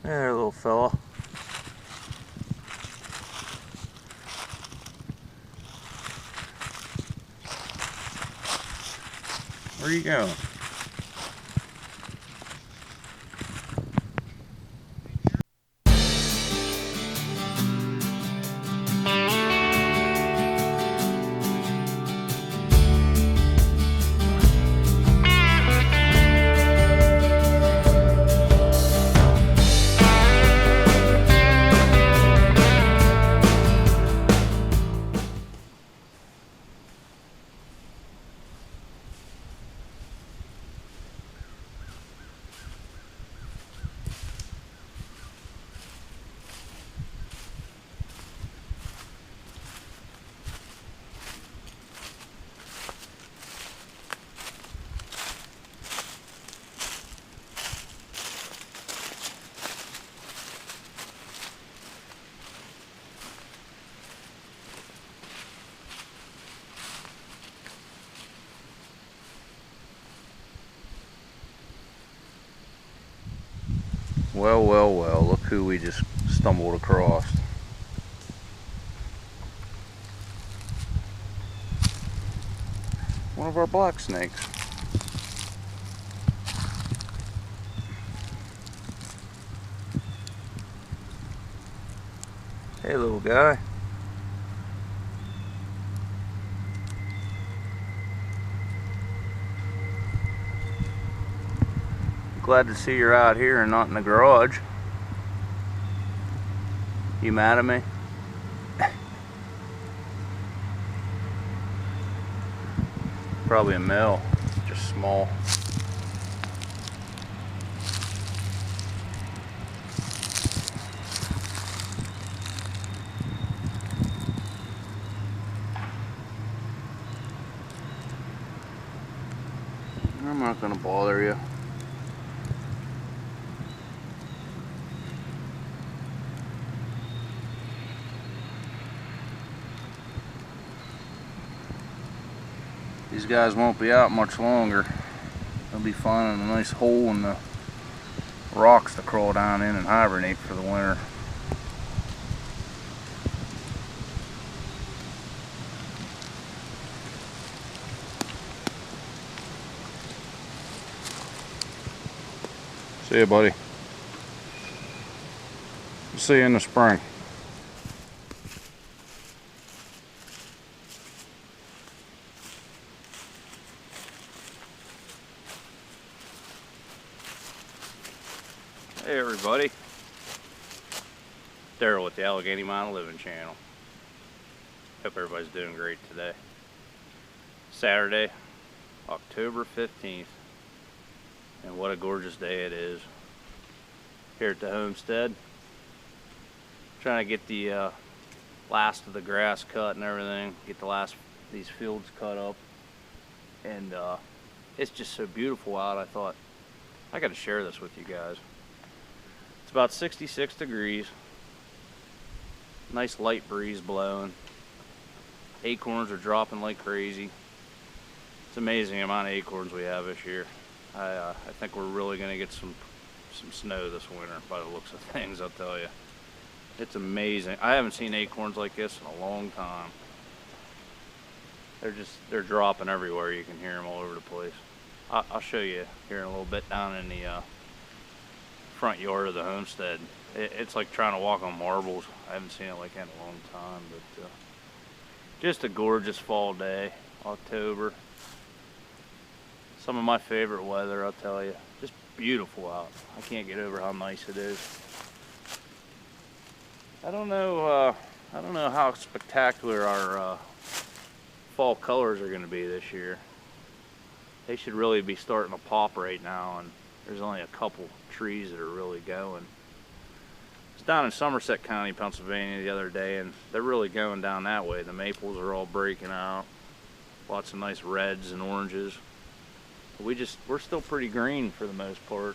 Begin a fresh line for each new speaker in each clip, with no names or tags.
There, little fella. Where are you going? Well, well, well, look who we just stumbled across. One of our black snakes. Hey, little guy. Glad to see you're out here and not in the garage. You mad at me? Probably a male, just small. I'm not gonna bother you. These guys won't be out much longer. They'll be finding a nice hole in the rocks to crawl down in and hibernate for the winter. See you, buddy. See you in the spring. Hey everybody, Daryl with the Allegheny Mountain Living channel. Hope everybody's doing great today. Saturday, October 15th, and what a gorgeous day it is here at the homestead. Trying to get the last of the grass cut and everything, get the last these fields cut up, and it's just so beautiful out. I thought I got to share this with you guys. It's about 66 degrees, nice light breeze blowing, acorns are dropping like crazy. It's amazing the amount of acorns we have this year. I think we're really going to get some snow this winter by the looks of things, I'll tell you. It's amazing. I haven't seen acorns like this in a long time. They're dropping everywhere. You can hear them all over the place. I'll show you here in a little bit down in the front yard of the homestead. It's like trying to walk on marbles. I haven't seen it like that in a long time, but just a gorgeous fall day, October. Some of my favorite weather, I'll tell you. Just beautiful out. I can't get over how nice it is. I don't know how spectacular our fall colors are going to be this year. They should really be starting to pop right now, and there's only a couple trees that are really going. I was down in Somerset County, Pennsylvania the other day, and they're really going down that way. The maples are all breaking out. Lots of nice reds and oranges. We're still pretty green for the most part.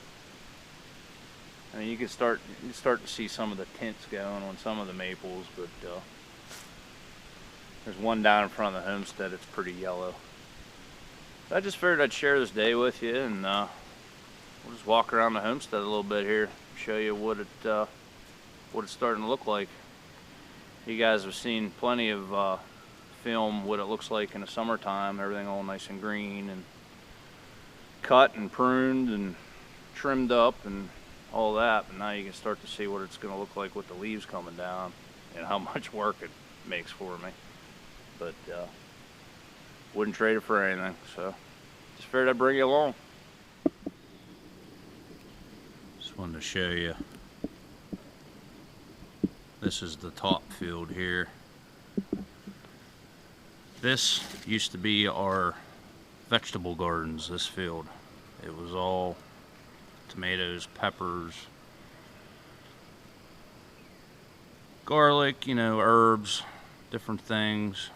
I mean, you can start to see some of the tints going on some of the maples, but there's one down in front of the homestead that's pretty yellow. I just figured I'd share this day with you, and we'll just walk around the homestead a little bit here, show you what it's starting to look like. You guys have seen plenty of film what it looks like in the summertime, everything all nice and green and cut and pruned and trimmed up and all that, but now you can start to see what it's going to look like with the leaves coming down and how much work it makes for me. But wouldn't trade it for anything, so just figured I'd bring you along. Just wanted to show you, this is the top field here. This used to be our vegetable gardens, this field. It was all tomatoes, peppers, garlic, you know, herbs, different things.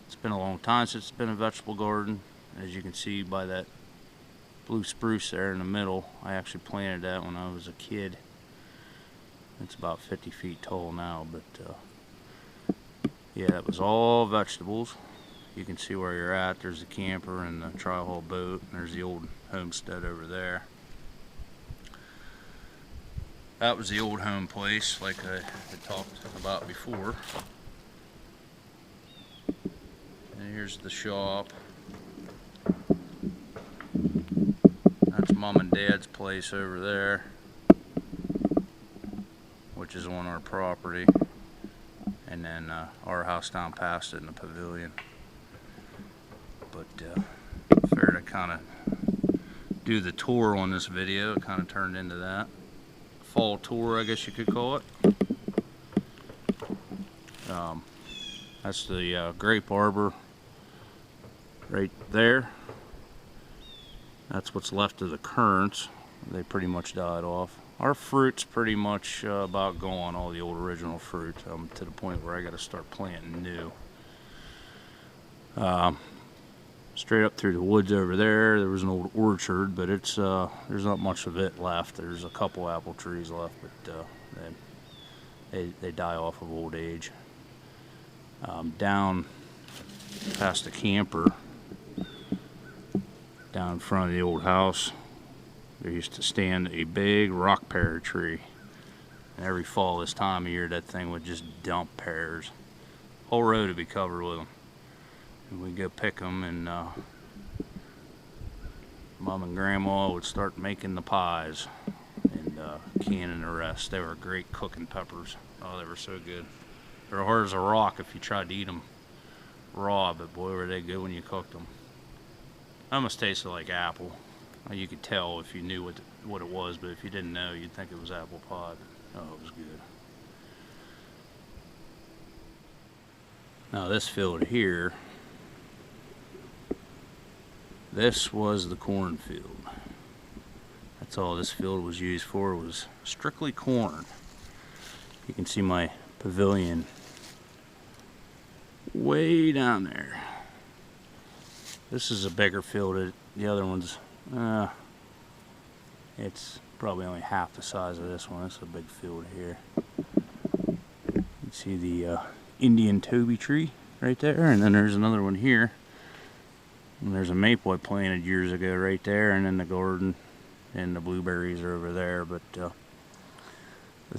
It's been a long time since it's been a vegetable garden. As you can see by that blue spruce there in the middle, I actually planted that when I was a kid. It's about 50 feet tall now, but yeah, that was all vegetables. You can see where you're at. There's the camper and the tri-hull boat, and there's the old homestead over there. That was the old home place, like I had talked about before. And here's the shop. That's Mom and Dad's place over there, which is on our property. And then our house down past it in the pavilion. But figured I'd kind of do the tour on this video. It kind of turned into that. Fall tour, I guess you could call it. That's the grape arbor right there. That's what's left of the currants. They pretty much died off. Our fruit's pretty much about gone, all the old original fruit, to the point where I got to start planting new. Straight up through the woods over there was an old orchard, but it's there's not much of it left. There's a couple apple trees left, but they die off of old age. Down past the camper, down in front of the old house, there used to stand a big rock pear tree, and every fall this time of year that thing would just dump pears. Whole road would be covered with them. We'd go pick them, and Mom and Grandma would start making the pies and canning the rest. They were great cooking peppers. Oh, they were so good. They were hard as a rock if you tried to eat them raw, but boy, were they good when you cooked them. Almost tasted like apple. You could tell if you knew what it was, but if you didn't know, you'd think it was apple pie. But, oh, it was good. Now this field here, this was the cornfield. That's all this field was used for, was strictly corn. You can see my pavilion way down there. This is a bigger field. The other one's, it's probably only half the size of this one. It's a big field here. You can see the Indian Toby tree right there, and then there's another one here. And there's a maple I planted years ago right there, and then the garden and the blueberries are over there. But the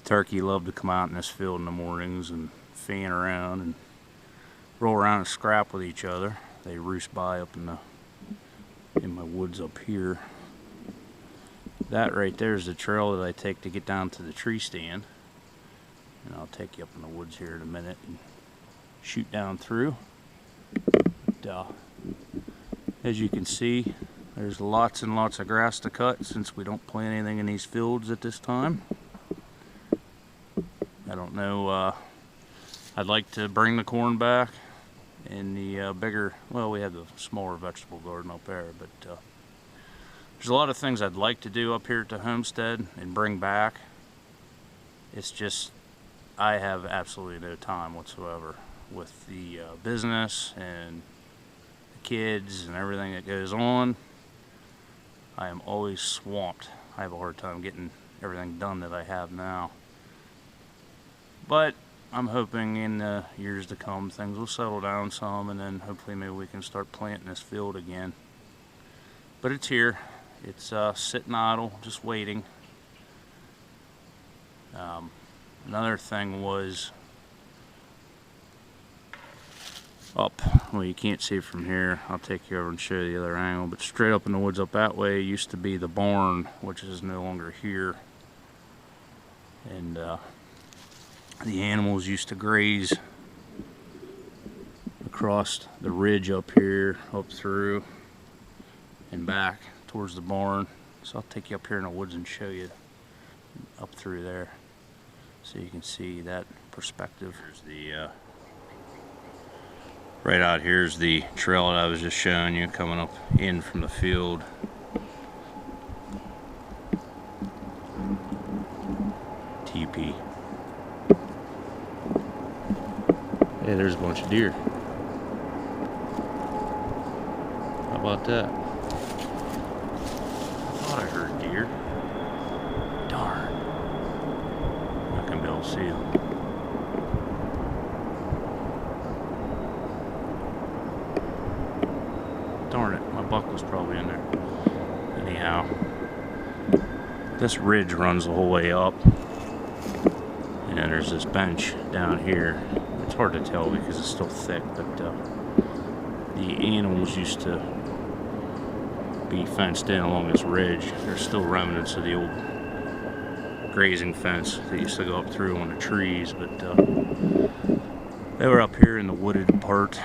turkey love to come out in this field in the mornings and fan around and roll around and scrap with each other. They roost by up in my woods up here. That right there is the trail that I take to get down to the tree stand. And I'll take you up in the woods here in a minute and shoot down through. But, as you can see, there's lots and lots of grass to cut since we don't plant anything in these fields at this time. I don't know, I'd like to bring the corn back in the bigger, well, we have the smaller vegetable garden up there, but there's a lot of things I'd like to do up here at the homestead and bring back. It's just, I have absolutely no time whatsoever with the business and kids and everything that goes on. I am always swamped. I have a hard time getting everything done that I have now. But I'm hoping in the years to come things will settle down some, and then hopefully maybe we can start planting this field again. But it's here. It's sitting idle, just waiting. Another thing was up, well, you can't see it from here, I'll take you over and show you the other angle, but straight up in the woods up that way used to be the barn, which is no longer here. And the animals used to graze across the ridge up here, up through and back towards the barn. So I'll take you up here in the woods and show you up through there so you can see that perspective. Here's the right out here is the trail that I was just showing you coming up in from the field. TP. Hey, there's a bunch of deer. How about that? I thought I heard deer. Darn. Not gonna be able to see them. Darn it, my buckle's probably in there. Anyhow, this ridge runs the whole way up. And then there's this bench down here. It's hard to tell because it's still thick, but the animals used to be fenced in along this ridge. There's still remnants of the old grazing fence that used to go up through on the trees, but they were up here in the wooded part.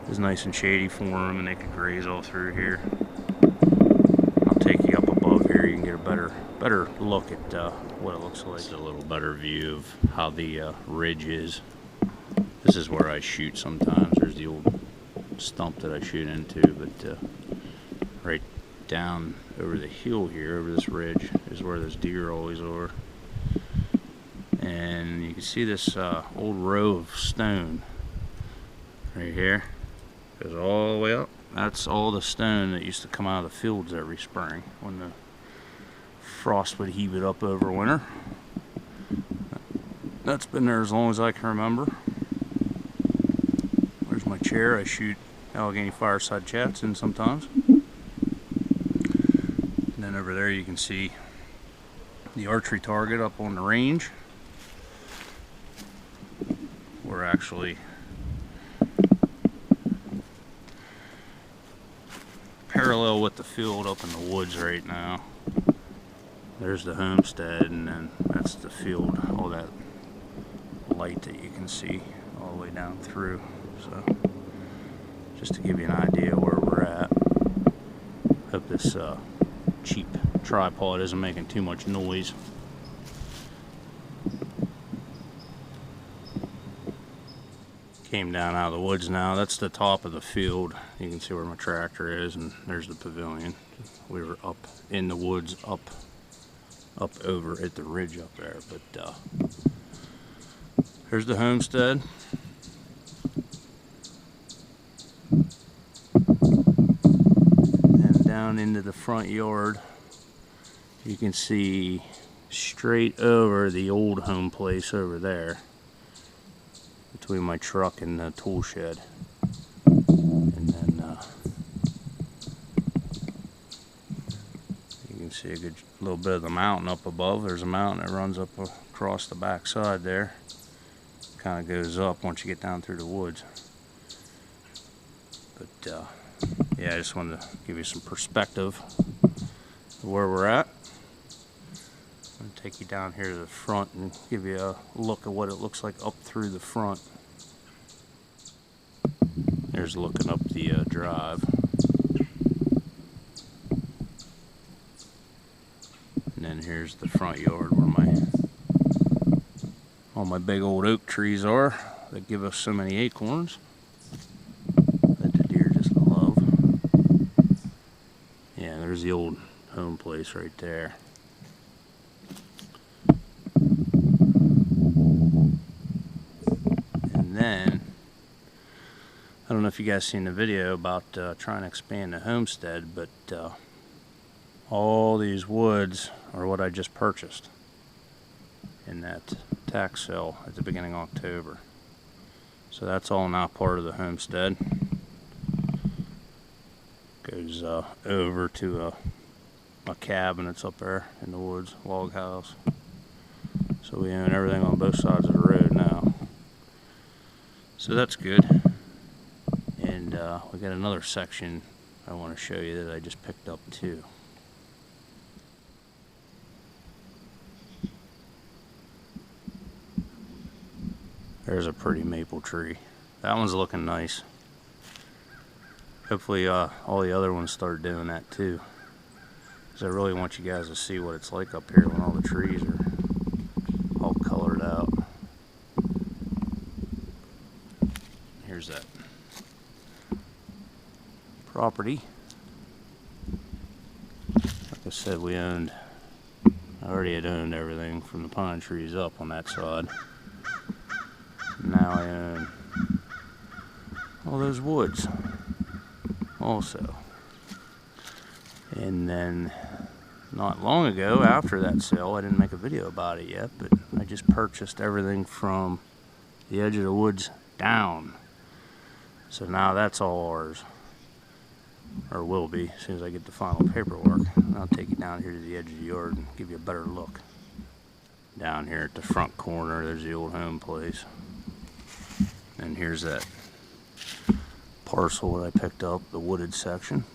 It was nice and shady for them, and they could graze all through here. I'll take you up above here. You can get a better look at what it looks like. Just a little better view of how the ridge is. This is where I shoot sometimes. There's the old stump that I shoot into, but right down over the hill here, over this ridge, is where those deer always are. And you can see this old row of stone right here. Goes all the way up. That's all the stone that used to come out of the fields every spring when the frost would heave it up over winter. That's been there as long as I can remember. There's my chair. I shoot Allegheny fireside chats in sometimes. And then over there you can see the archery target up on the range. We're actually parallel with the field up in the woods right now. There's the homestead, and then that's the field, all that light that you can see all the way down through. So just to give you an idea where we're at. Hope this cheap tripod isn't making too much noise. Came down out of the woods now. That's the top of the field. You can see where my tractor is, and there's the pavilion. We were up in the woods, up over at the ridge up there, but here's the homestead. And down into the front yard, you can see straight over the old home place over there, between my truck and the tool shed. And then you can see a good little bit of the mountain up above. There's a mountain that runs up across the back side there. Kind of goes up once you get down through the woods. But yeah, I just wanted to give you some perspective of where we're at. I'm going to take you down here to the front and give you a look at what it looks like up through the front. There's looking up the drive. And then here's the front yard where all my big old oak trees are that give us so many acorns that the deer just love. Yeah, there's the old home place right there. And then, I don't know if you guys seen the video about trying to expand the homestead, but all these woods are what I just purchased in that tax sale at the beginning of October. So that's all now part of the homestead. Goes over to a cabin that's up there in the woods, log house. So we own everything on both sides of the road now. So that's good. And we got another section I want to show you that I just picked up too. There's a pretty maple tree. That one's looking nice. Hopefully all the other ones start doing that too. Because I really want you guys to see what it's like up here when all the trees are all colored out. Here's that property. Like I said, I already had owned everything from the pine trees up on that side. Now I own all those woods also. And then not long ago, after that sale, I didn't make a video about it yet, but I just purchased everything from the edge of the woods down. So now that's all ours, or will be as soon as I get the final paperwork. I'll take you down here to the edge of the yard and give you a better look. Down here at the front corner, there's the old home place. And here's that parcel that I picked up, the wooded section.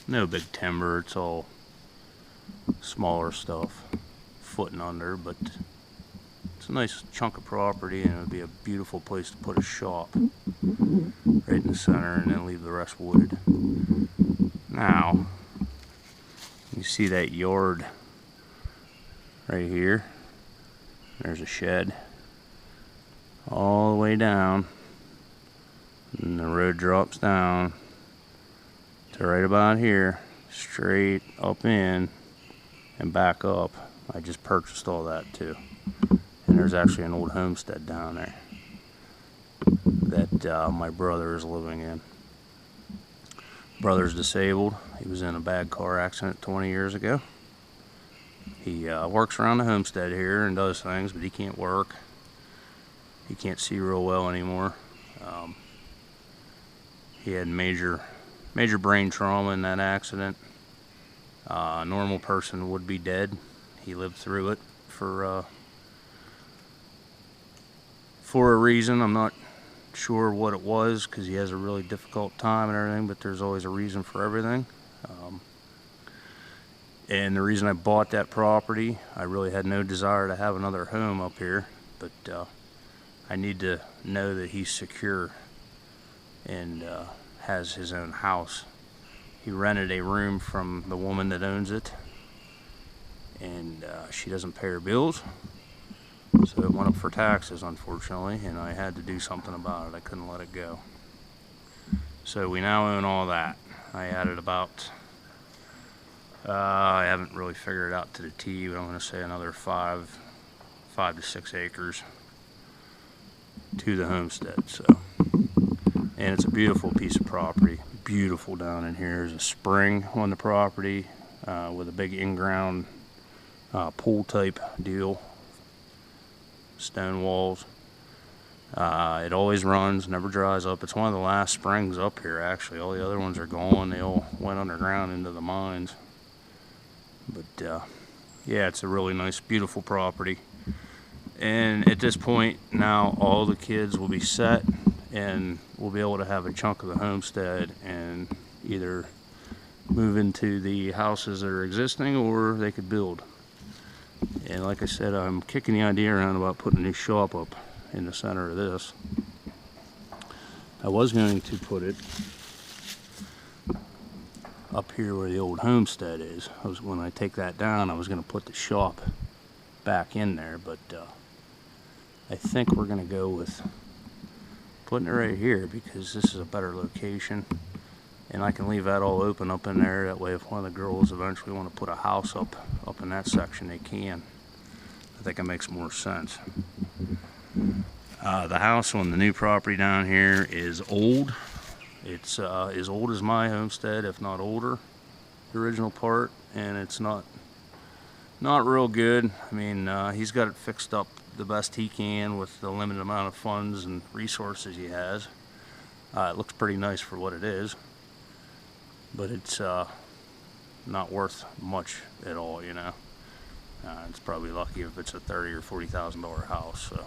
No big timber, it's all smaller stuff, foot and under, but it's a nice chunk of property, and it would be a beautiful place to put a shop right in the center and then leave the rest wooded. Now, you see that yard right here? There's a shed all the way down, and the road drops down to right about here, straight up in and back up. I just purchased all that too. And there's actually an old homestead down there that my brother is living in. Brother's disabled. He was in a bad car accident 20 years ago. He works around the homestead here and does things, but he can't work. He can't see real well anymore. He had major brain trauma in that accident. A normal person would be dead. He lived through it for a reason. I'm not sure what it was, because he has a really difficult time and everything, but there's always a reason for everything. And the reason I bought that property, I really had no desire to have another home up here, but I need to know that he's secure and has his own house. He rented a room from the woman that owns it, and she doesn't pay her bills, so it went up for taxes, unfortunately, and I had to do something about it. I couldn't let it go. So we now own all that. I added about, I haven't really figured it out to the T, but I'm going to say another 5 to 6 acres to the homestead. So, and it's a beautiful piece of property. Beautiful down in here. There's a spring on the property with a big in-ground pool type deal. Stone walls. It always runs, never dries up. It's one of the last springs up here, actually. All the other ones are gone. They all went underground into the mines. But yeah, it's a really nice, beautiful property. And at this point now, all the kids will be set, and we'll be able to have a chunk of the homestead and either move into the houses that are existing, or they could build. And like I said, I'm kicking the idea around about putting a new shop up in the center of this. I was going to put it up here where the old homestead is. When I take that down, I was going to put the shop back in there, but I think we're going to go with putting it right here, because this is a better location, and I can leave that all open up in there. That way, if one of the girls eventually want to put a house up in that section, they can. I think it makes more sense. The house on the new property down here is old. It's as old as my homestead, if not older, the original part, and it's not real good. I mean, he's got it fixed up the best he can with the limited amount of funds and resources he has. It looks pretty nice for what it is, but it's not worth much at all, you know. It's probably lucky if it's a $30,000 or $40,000 house. So,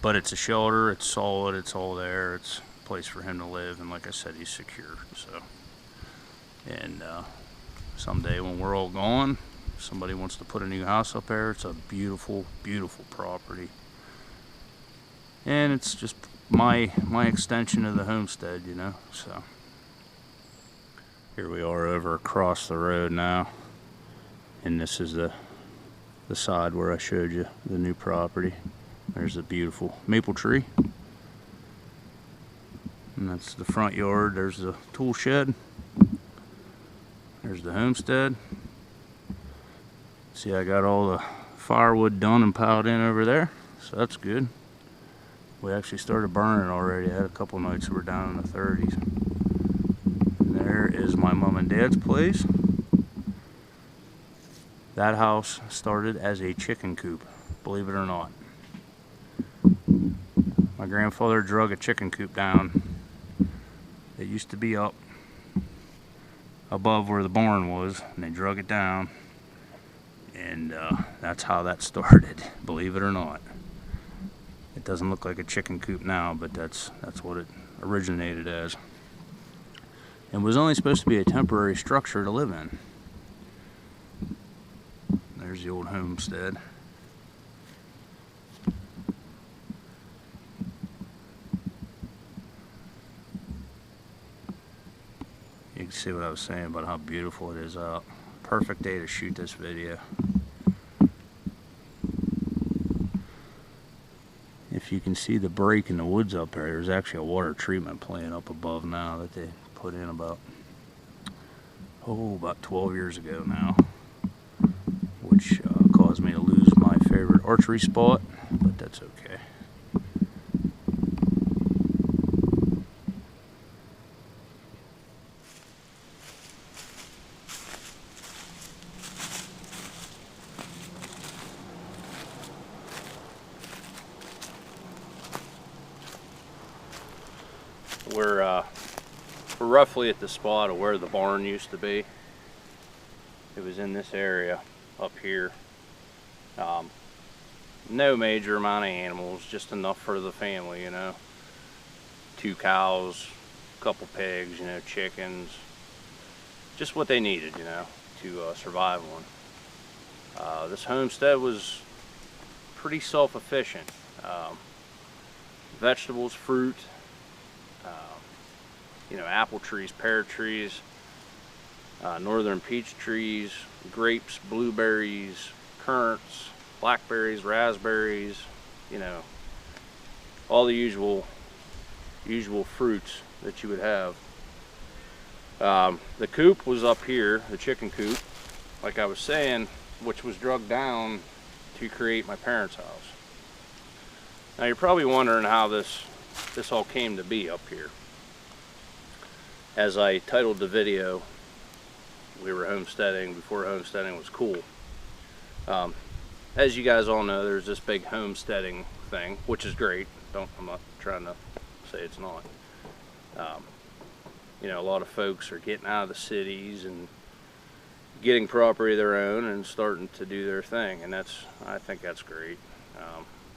but it's a shelter. It's solid. It's all there. It's a place for him to live, and like I said, he's secure. So, and someday when we're all gone, if somebody wants to put a new house up there, it's a beautiful, beautiful property, and it's just my extension of the homestead, you know. So here we are over across the road now, and this is the side where I showed you the new property. There's a beautiful maple tree, and that's the front yard. There's the tool shed. There's the homestead. See, I got all the firewood done and piled in over there, so that's good. We actually started burning already. I had a couple nights that were down in the 30s. And there is my mom and dad's place. That house started as a chicken coop, believe it or not. My grandfather drug a chicken coop down. It used to be up above where the barn was, and they drug it down, and that's how that started, believe it or not. It doesn't look like a chicken coop now, but that's what it originated as. It was only supposed to be a temporary structure to live in. There's the old homestead. You can see what I was saying about how beautiful it is out. Perfect day to shoot this video. If you can see the break in the woods up there, there's actually a water treatment plant up above now that they put in about 12 years ago now, which caused me to lose my favorite archery spot, but that's okay. We're roughly at the spot of where the barn used to be. It was in this area up here. No major amount of animals, just enough for the family, you know. 2 cows, a couple pigs, you know, chickens. Just what they needed, you know, to survive on. This homestead was pretty self-efficient. Vegetables, fruit, you know, apple trees, pear trees, northern peach trees, grapes, blueberries, currants, blackberries, raspberries, you know, all the usual fruits that you would have. The coop was up here, the chicken coop, like I was saying, which was drug down to create my parents' house. Now you're probably wondering how this all came to be up here. As I titled the video, we were homesteading before homesteading was cool. As you guys all know, there's this big homesteading thing, which is great. I'm not trying to say it's not. You know, a lot of folks are getting out of the cities and getting property of their own and starting to do their thing, and I think that's great.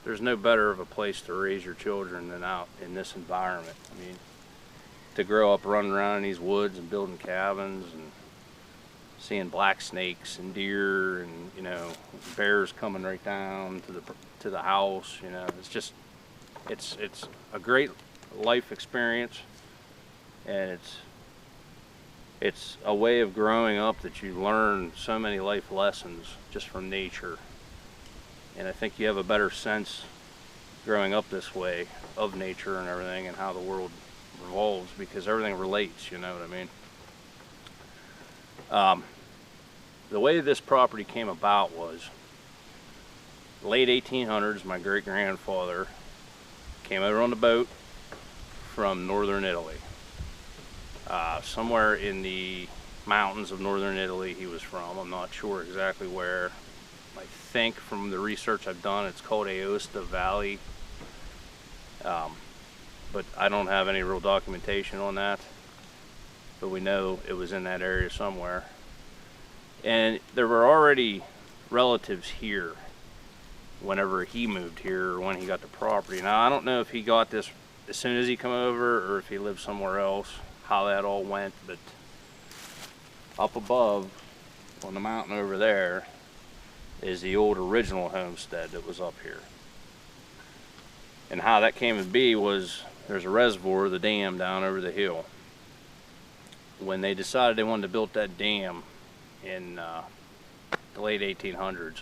There's no better of a place to raise your children than out in this environment. I mean, to grow up running around in these woods and building cabins and seeing black snakes and deer and, you know, bears coming right down to the house, you know, it's a great life experience, and it's a way of growing up that you learn so many life lessons just from nature. And I think you have a better sense growing up this way of nature and everything and how the world revolves, because everything relates, you know what I mean? The way this property came about was late 1800s. My great-grandfather came over on the boat from northern Italy. Somewhere in the mountains of northern Italy he was from. I'm not sure exactly where. I think from the research I've done, it's called Aosta Valley. But I don't have any real documentation on that. But we know it was in that area somewhere. And there were already relatives here whenever he moved here or when he got the property. Now, I don't know if he got this as soon as he come over or if he lived somewhere else, how that all went, but up above on the mountain over there is the old original homestead that was up here. And how that came to be was there's a reservoir, the dam down over the hill. When they decided they wanted to build that dam in the late 1800s,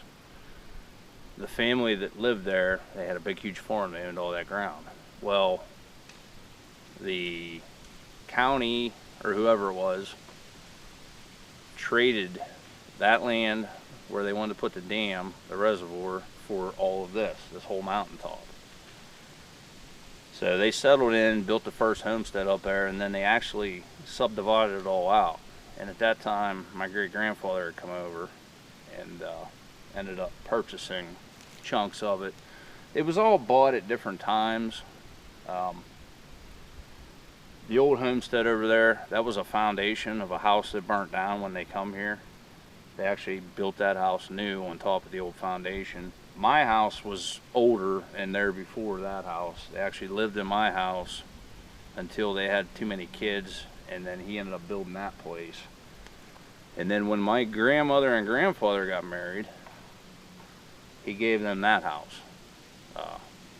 the family that lived there, they had a big huge farm, they owned all that ground. Well, the county or whoever it was traded that land where they wanted to put the dam, the reservoir, for all of this whole mountaintop. So they settled in, built the first homestead up there, and then they actually subdivided it all out. And at that time, my great-grandfather had come over and ended up purchasing chunks of it. It was all bought at different times. The old homestead over there, that was a foundation of a house that burnt down when they come here. They actually built that house new on top of the old foundation. My house was older and there before that house. They actually lived in my house until they had too many kids, and then he ended up building that place. And then when my grandmother and grandfather got married, he gave them that house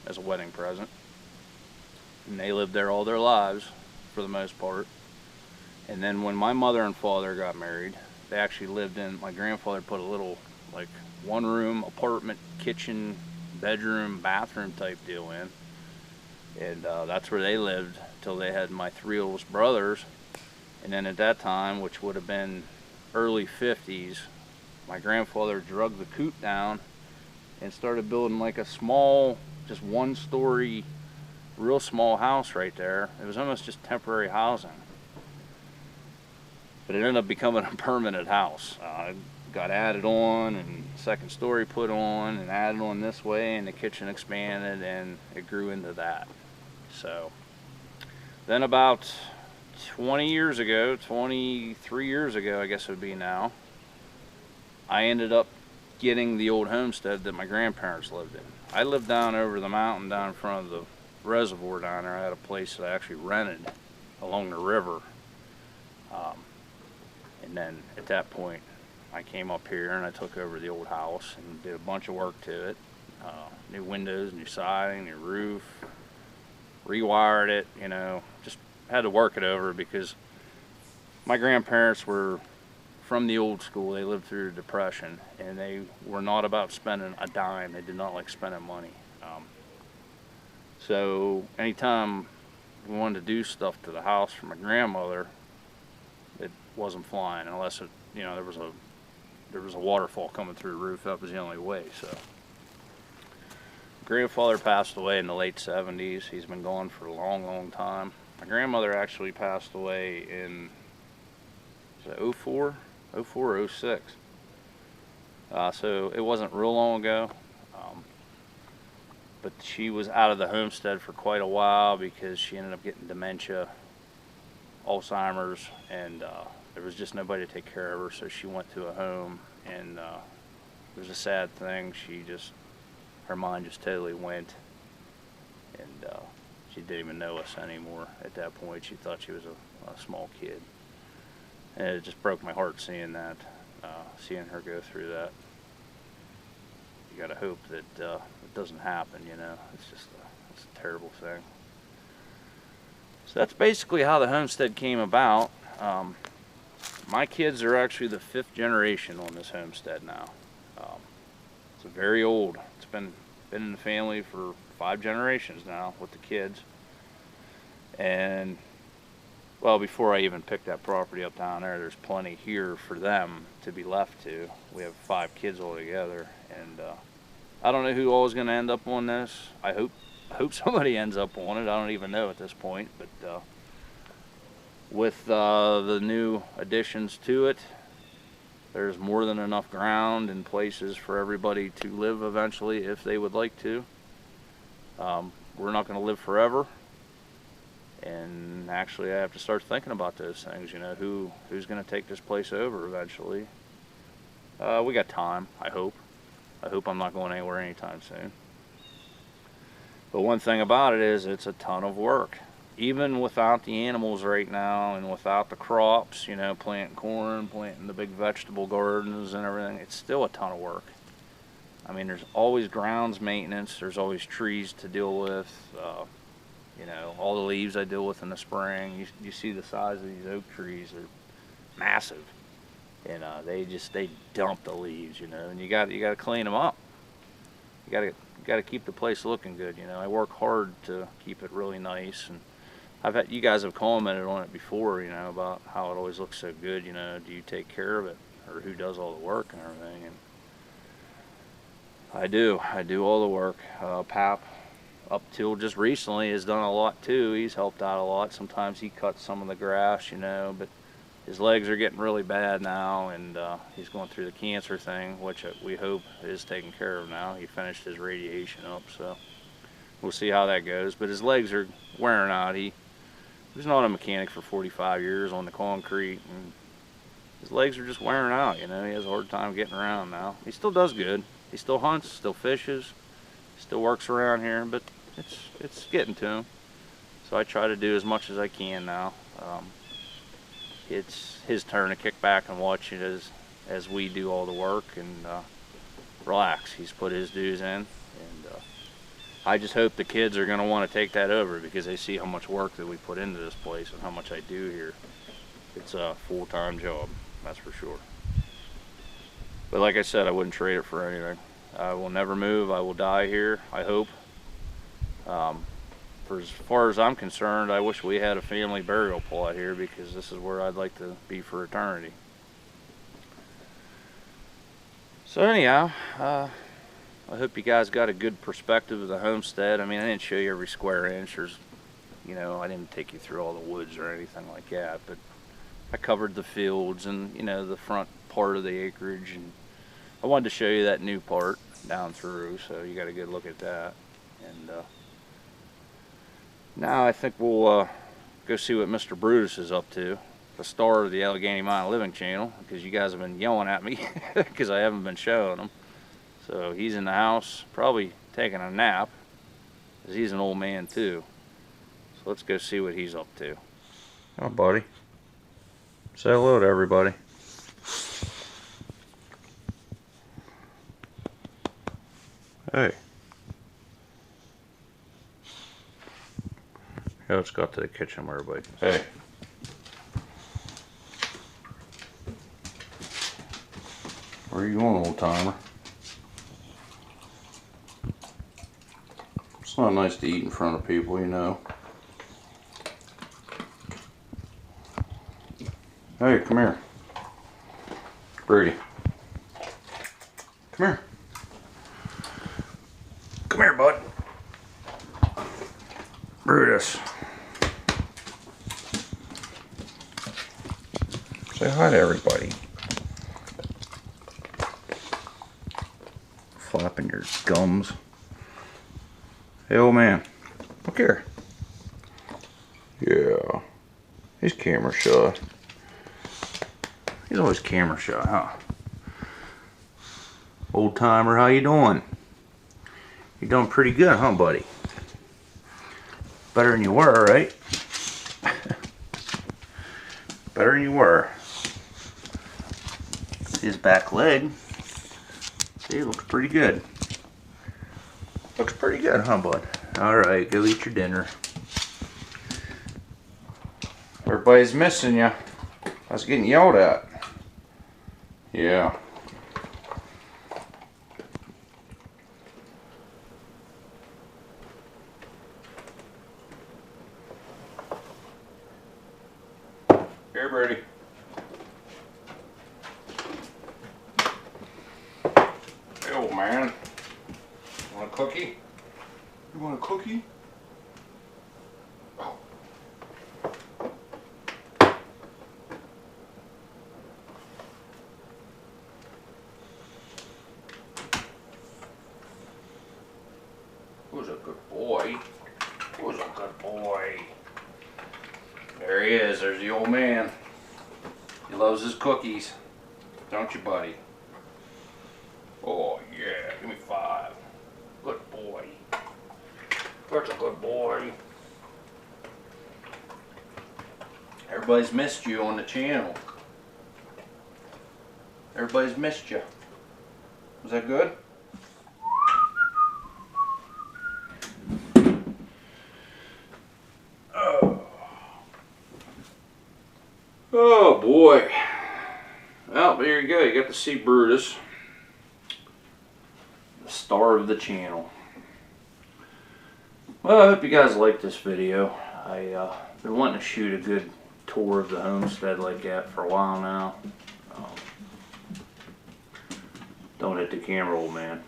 as a wedding present. And they lived there all their lives for the most part. And then when my mother and father got married, they actually lived in, my grandfather put a little like one room apartment, kitchen, bedroom, bathroom type deal in. And that's where they lived till they had my three oldest brothers. And then at that time, which would have been early 50s, my grandfather drug the coop down and started building like a small, just one-story, real small house right there. It was almost just temporary housing. But it ended up becoming a permanent house. It got added on, and second story put on, and added on this way, and the kitchen expanded, and it grew into that. So then about 20 years ago, 23 years ago, I guess it would be now, I ended up getting the old homestead that my grandparents lived in. I lived down over the mountain down in front of the reservoir down there. I had a place that I actually rented along the river. And then at that point, I came up here and I took over the old house and did a bunch of work to it. New windows, new siding, new roof, rewired it, you know, just had to work it over because my grandparents were from the old school. They lived through the Depression, and they were not about spending a dime. They did not like spending money. So anytime we wanted to do stuff to the house for my grandmother, it wasn't flying unless it, you know, there was a waterfall coming through the roof. That was the only way. So grandfather passed away in the late 70s. He's been gone for a long time. My grandmother actually passed away in, was it 04 or 06? So it wasn't real long ago. But she was out of the homestead for quite a while because she ended up getting dementia, Alzheimer's, and there was just nobody to take care of her, so she went to a home, and it was a sad thing. Her mind just totally went, and she didn't even know us anymore at that point. She thought she was a small kid. And it just broke my heart seeing that, seeing her go through that. You gotta hope that it doesn't happen, you know. It's a terrible thing. So that's basically how the homestead came about. My kids are actually the 5th generation on this homestead now. It's very old. It's been in the family for 5 generations now with the kids. And well, before I even picked that property up down there's plenty here for them to be left to. We have 5 kids altogether, and I don't know who all is going to end up on this. I hope somebody ends up on it. I don't even know at this point, but with the new additions to it, there's more than enough ground and places for everybody to live eventually if they would like to. We're not going to live forever. And actually I have to start thinking about those things, you know, who's going to take this place over eventually. We got time, I hope. I hope I'm not going anywhere anytime soon. But one thing about it is it's a ton of work. Even without the animals right now and without the crops, you know, planting corn, planting the big vegetable gardens and everything, it's still a ton of work. I mean, there's always grounds maintenance, there's always trees to deal with, you know, all the leaves I deal with in the spring. You see the size of these oak trees, they're massive. And they dump the leaves, you know, and you got to clean them up. You got to keep the place looking good, you know. I work hard to keep it really nice, and you guys have commented on it before, you know, about how it always looks so good, you know. Do you take care of it, or who does all the work and everything? And I do all the work. Pap, up till just recently, has done a lot too. He's helped out a lot. Sometimes he cuts some of the grass, you know, but his legs are getting really bad now, and he's going through the cancer thing, which we hope is taken care of now. He finished his radiation up, so we'll see how that goes. But his legs are wearing out. He was not a mechanic for 45 years on the concrete, and his legs are just wearing out, you know. He has a hard time getting around now. He still does good. He still hunts, still fishes, still works around here, but it's getting to him. So I try to do as much as I can now. It's his turn to kick back and watch it as we do all the work and relax. He's put his dues in, and I just hope the kids are going to want to take that over, because they see how much work that we put into this place and how much I do here. It's a full-time job, that's for sure. But like I said, I wouldn't trade it for anything. I will never move. I will die here, I hope. For as far as I'm concerned, I wish we had a family burial plot here, because this is where I'd like to be for eternity. So anyhow, I hope you guys got a good perspective of the homestead. I mean, I didn't show you every square inch. You know, I didn't take you through all the woods or anything like that, but I covered the fields and, you know, the front part of the acreage, and I wanted to show you that new part down through, so you got a good look at that. And now I think we'll go see what Mr. Brutus is up to, the star of the Allegheny Mine Living channel, because you guys have been yelling at me because I haven't been showing him. So he's in the house, probably taking a nap, because he's an old man too. So let's go see what he's up to. Oh, buddy. Say hello to everybody. Hey. Yeah, let's go up to the kitchen where everybody can see. Hey. Where are you going, old timer? It's not nice to eat in front of people, you know. Hey, come here. Brady. Come here. Come here, bud. Brutus. Say hi to everybody. Flapping your gums. Hey, old man. Look here. Yeah. He's camera shy. He's always camera shy, huh? Old timer, how you doing? You're doing pretty good, huh, buddy? Better than you were, right? Better than you were. See his back leg. See, it looks pretty good. Looks pretty good, huh, bud? Alright, go eat your dinner. Everybody's missing you. I was getting yelled at. Yeah. Here, Brady. Hey, old man. Want a cookie? You want a cookie? Oh. Who's a good boy? Who's a good boy? There he is. There's the old man. He loves his cookies. Don't you, buddy? Oh yeah, give me 5. Good boy. That's a good boy. Everybody's missed you on the channel. Everybody's missed you. Was that good? Oh boy. Well, there you go. You got to see Brutus, the star of the channel. Well, I hope you guys liked this video. I've been wanting to shoot a good tour of the homestead like that for a while now. Don't hit the camera, old man.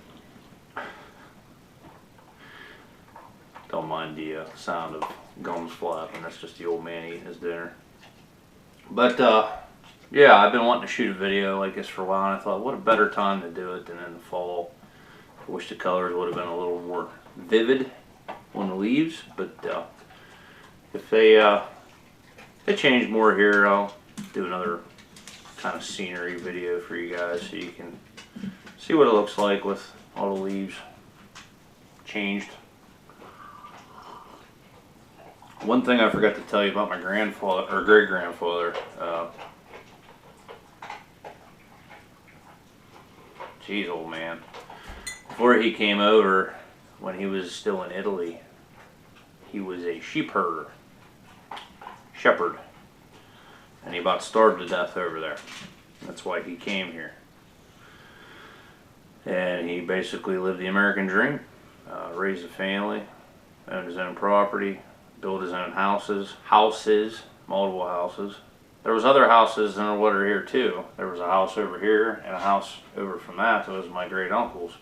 Don't mind the sound of gums flapping. That's just the old man eating his dinner. But yeah, I've been wanting to shoot a video like this for a while, and I thought, what a better time to do it than in the fall. I wish the colors would have been a little more vivid on the leaves, but if they change more here, I'll do another kind of scenery video for you guys so you can see what it looks like with all the leaves changed. One thing I forgot to tell you about my grandfather, or great-grandfather, geez, old man. Before he came over, when he was still in Italy, he was a shepherd, and he about starved to death over there. That's why he came here. And he basically lived the American dream, raised a family, owned his own property, built his own houses, multiple houses. There was other houses than what are here too. There was a house over here and a house over from that was my great uncle's.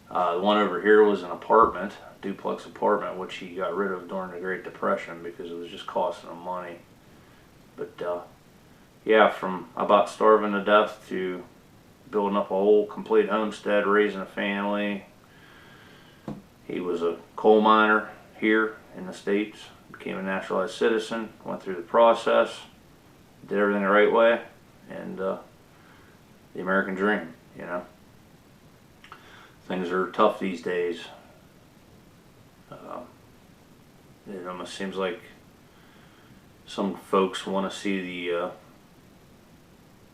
The one over here was an apartment, duplex apartment, which he got rid of during the Great Depression because it was just costing him money. But yeah, from about starving to death to building up a whole complete homestead, raising a family. He was a coal miner here in the States, became a naturalized citizen, went through the process, did everything the right way, and the American dream, you know. Things are tough these days. It almost seems like some folks want to see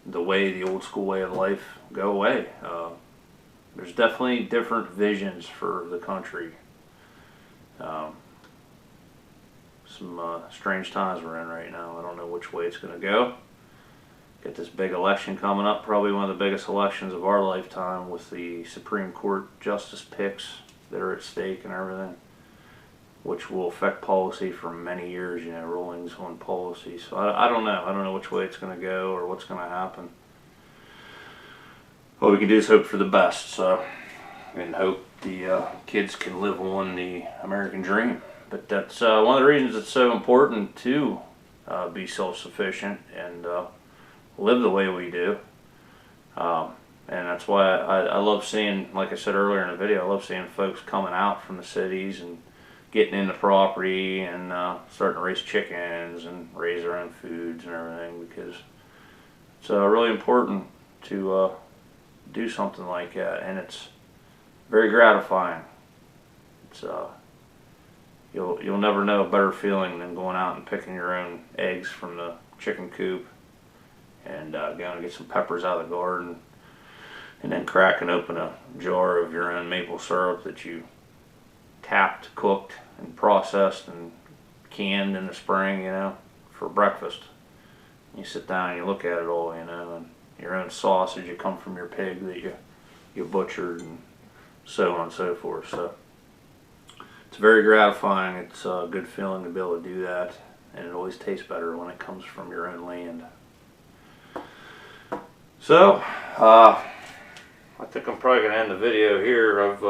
the old school way of life go away. There's definitely different visions for the country. Some strange times we're in right now. I don't know which way it's going to go. Got this big election coming up, probably one of the biggest elections of our lifetime, with the Supreme Court justice picks that are at stake and everything, which will affect policy for many years, you know, rulings on policy. So I don't know. I don't know which way it's going to go or what's going to happen. All we can do is hope for the best, so, and hope the kids can live on the American dream. But that's one of the reasons it's so important to be self-sufficient and live the way we do. And that's why I love seeing, like I said earlier in the video, I love seeing folks coming out from the cities and getting into property and starting to raise chickens and raise their own foods and everything, because it's really important to do something like that, and it's very gratifying. It's you'll never know a better feeling than going out and picking your own eggs from the chicken coop and going to get some peppers out of the garden, and then cracking open a jar of your own maple syrup that you tapped, cooked, and processed and canned in the spring, you know, for breakfast. You sit down and you look at it all, you know, and your own sausage you come from your pig that you butchered, and so on and so forth. So it's very gratifying. It's a good feeling to be able to do that, and it always tastes better when it comes from your own land. So I think I'm probably going to end the video here. I've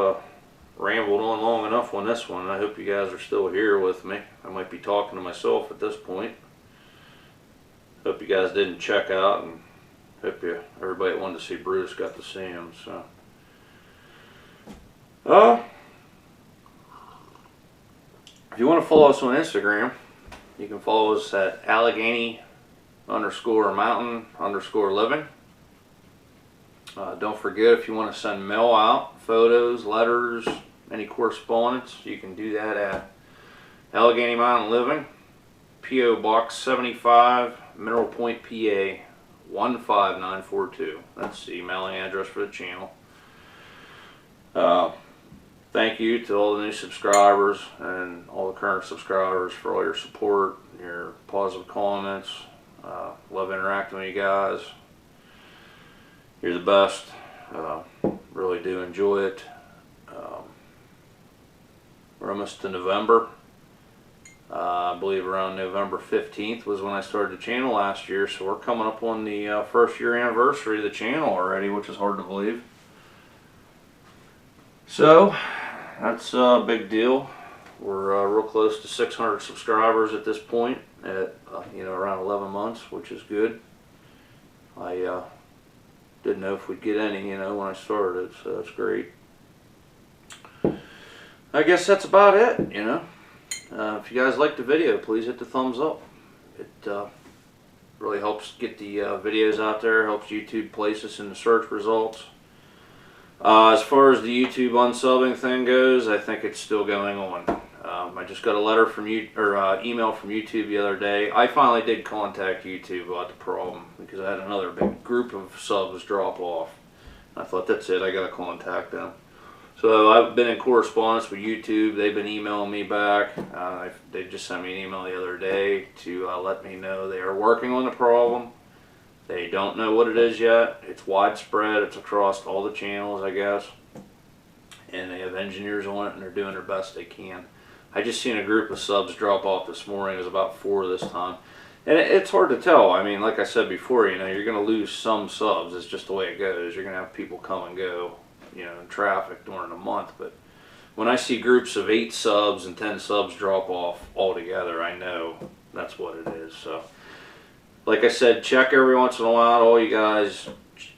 rambled on long enough on this one. I hope you guys are still here with me. I might be talking to myself at this point. Hope you guys didn't check out, and hope everybody that wanted to see Brutus got to see him. So if you want to follow us on Instagram, you can follow us at Allegheny _mountain_living. Don't forget, if you want to send mail out, photos, letters, any correspondence, you can do that at Allegheny Mountain Living, P.O. Box 75, Mineral Point, PA 15942. That's the emailing address for the channel. Thank you to all the new subscribers and all the current subscribers for all your support, your positive comments. Love interacting with you guys. You're the best. Really do enjoy it. We're almost to November. I believe around November 15th was when I started the channel last year, so we're coming up on the first year anniversary of the channel already, which is hard to believe. So that's a big deal. We're real close to 600 subscribers at this point at around 11 months, which is good. I didn't know if we'd get any, when I started, so that's great. I guess that's about it, If you guys liked the video, please hit the thumbs up. It really helps get the videos out there, helps YouTube place us in the search results. As far as the YouTube unsubbing thing goes, I think it's still going on. I just got a letter from email from YouTube the other day. I finally did contact YouTube about the problem because I had another big group of subs drop off. I thought, that's it, I gotta contact them. So I've been in correspondence with YouTube. They've been emailing me back. They just sent me an email the other day to let me know they are working on the problem. They don't know what it is yet. It's widespread. It's across all the channels, I guess. And they have engineers on it, and they're doing their best they can. I just seen a group of subs drop off this morning. It was about 4 this time. And it's hard to tell. I mean, like I said before, you're going to lose some subs. It's just the way it goes. You're going to have people come and go, in traffic during the month. But when I see groups of 8 subs and 10 subs drop off altogether, I know that's what it is. So, like I said, check every once in a while. All you guys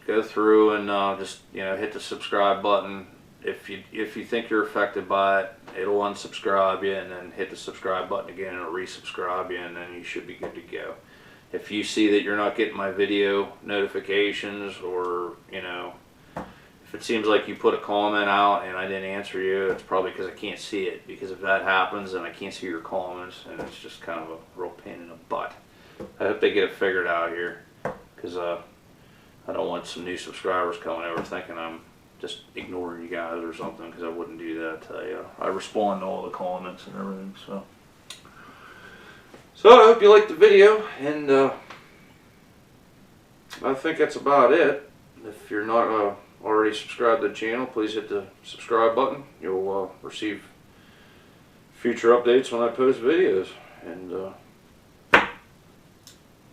go through and just hit the subscribe button. If you think you're affected by it, it'll unsubscribe you, and then hit the subscribe button again, and it'll resubscribe you, and then you should be good to go. If you see that you're not getting my video notifications, or if it seems like you put a comment out and I didn't answer you, it's probably because I can't see it. Because if that happens, then I can't see your comments, and it's just kind of a real pain in the butt. I hope they get it figured out here, because I don't want some new subscribers coming over thinking I'm just ignoring you guys or something, because I wouldn't do that. I respond to all the comments and everything. So I hope you liked the video, and I think that's about it. If you're not already subscribed to the channel, please hit the subscribe button. You'll receive future updates when I post videos, and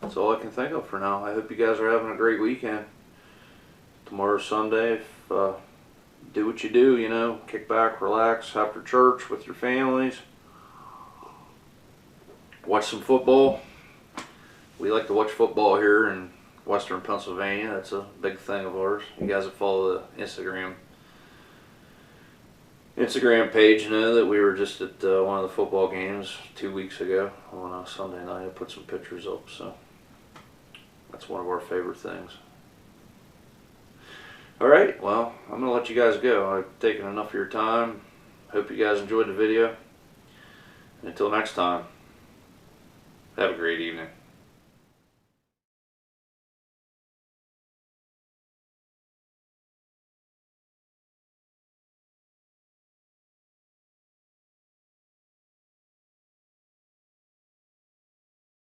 that's all I can think of for now. I hope you guys are having a great weekend. Tomorrow's Sunday. Do what you do, kick back, relax after church with your families. Watch some football. We like to watch football here in Western Pennsylvania. That's a big thing of ours. You guys that follow the Instagram page know that we were just at one of the football games 2 weeks ago on a Sunday night. I put some pictures up, so that's one of our favorite things. Alright, well, I'm going to let you guys go. I've taken enough of your time. Hope you guys enjoyed the video. And until next time, have a great evening.